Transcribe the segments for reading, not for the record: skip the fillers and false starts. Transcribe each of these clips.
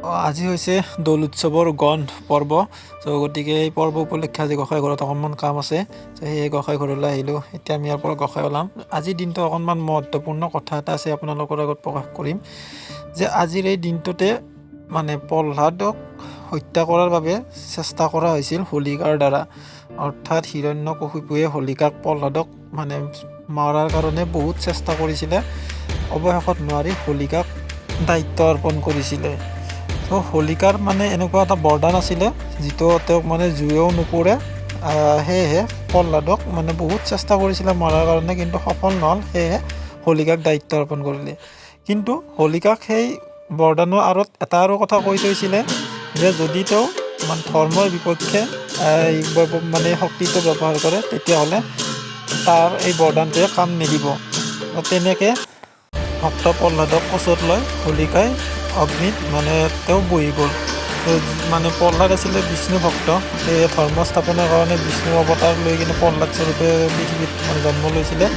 আজি হৈছে দৌল উৎসৱৰ গণ পৰ্ব। গতিকে এই পৰ্ব উপলক্ষে আজি গোসাঁই ঘৰত অকণমান কাম আছে। সেই গোসাঁই ঘৰলৈ আহিলোঁ। এতিয়া আমি ইয়াৰ পৰা গোসাঁই ওলাম। আজিৰ দিনটো অকণমান মহত্বপূৰ্ণ কথা এটা আছে, আপোনালোকৰ আগত প্ৰকাশ কৰিম যে আজিৰ এই দিনটোতে মানে প্ৰহ্লাদক হত্যা কৰাৰ বাবে চেষ্টা কৰা হৈছিল হোলিকাৰ দ্বাৰা। অৰ্থাৎ হিৰণ্যকশিপুৱে হোলিকাক প্ৰহ্লাদক মানে মৰাৰ কাৰণে বহুত চেষ্টা কৰিছিলে। অৱশেষত নোৱাৰি হোলিকাক দায়িত্ব অৰ্পণ কৰিছিলে। তো হোলিকাৰ মানে এনেকুৱা এটা বৰদান আছিলে যিটো তেওঁক মানে জুয়েও নপৰে। সেয়েহে প্ৰহ্লাদক মানে বহুত চেষ্টা কৰিছিলে মৰাৰ কাৰণে, কিন্তু সফল নহ'ল। সেয়েহে হোলিকাক দায়িত্ব অৰ্পণ কৰিলে। কিন্তু হোলিকাক সেই বৰদানৰ আঁৰত এটা আৰু কথা কৈ থৈছিলে যে যদি তেওঁ মানে ধৰ্মৰ বিপক্ষে মানে শক্তিটো ব্যৱহাৰ কৰে তেতিয়াহ'লে তাৰ এই বৰদানটোৱে কাম নিদিব। তেনেকৈ ভক্ত প্ৰহ্লাদক কোচত লৈ হোলিকাই অগ্নিত মানে তেওঁ বহি গ'ল। মানে প্ৰহ্লাদ আছিলে বিষ্ণু ভক্ত। সেয়ে ধৰ্ম স্থাপনৰ কাৰণে বিষ্ণু অৱতাৰ লৈ কিনে প্ৰহ্লাদ স্বৰূপে পৃথিৱীত মানে জন্ম লৈছিলে।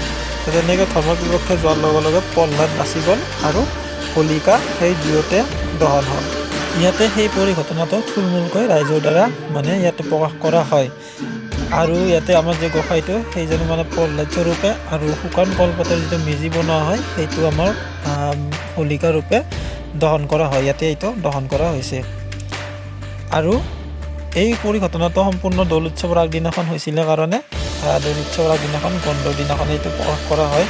তেনেকৈ ধৰ্মৰ বিপক্ষে যোৱাৰ লগে লগে প্ৰহ্লাদ বাচি গ'ল আৰু হোলিকা সেই জুইতে দহন হ'ল। ইয়াতে সেই পৰিঘটনাটো থুলমূলকৈ ৰাইজৰ দ্বাৰা মানে ইয়াতে প্ৰকাশ কৰা হয়। আৰু ইয়াতে আমাৰ যে গোসাঁইটো সেইজনো মানে প্ৰহ্লাদ স্বৰূপে, আৰু শুকান কলপাতৰ যিটো মেজি বনোৱা হয় সেইটো আমাৰ হোলিকা ৰূপে দহন কৰা হয়। ইয়াতে এইটো দহন কৰা হৈছে। আৰু এই পৰিঘটনাটো সম্পূৰ্ণ দৌল উৎসৱৰ আগদিনাখন হৈছিলে কাৰণে দৌল উৎসৱৰ আগদিনাখন গন্ধৰ দিনাখন এইটো প্ৰকাশ কৰা হয়।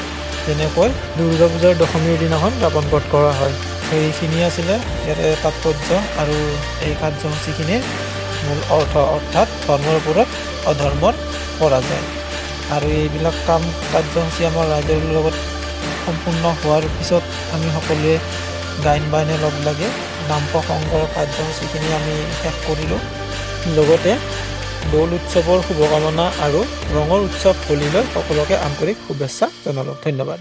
যেনেকৈ দুৰ্গা পূজাৰ দশমীৰ দিনাখন ৰাৱণ বধ কৰা হয়। সেইখিনি আছিলে ইয়াৰে তাৎপৰ্য আৰু এই কাৰ্যসূচীখিনিৰ মূল অৰ্থ, অৰ্থাৎ ধৰ্মৰ ওপৰত অধৰ্মৰ পৰাজয়। আৰু এইবিলাক কাৰ্যসূচী আমাৰ ৰাইজৰ লগত সম্পূৰ্ণ হোৱাৰ পিছত আমি সকলোৱে গায়ন বায়নে লগ লাগে নাম প্ৰসংগৰ কাৰ্যসূচীখিনি আমি শেষ কৰিলোঁ। লগতে দৌল উৎসৱৰ শুভকামনা আৰু ৰঙৰ উৎসৱ হোলীলৈ সকলোকে আন্তৰিক শুভেচ্ছা জনালোঁ। ধন্যবাদ।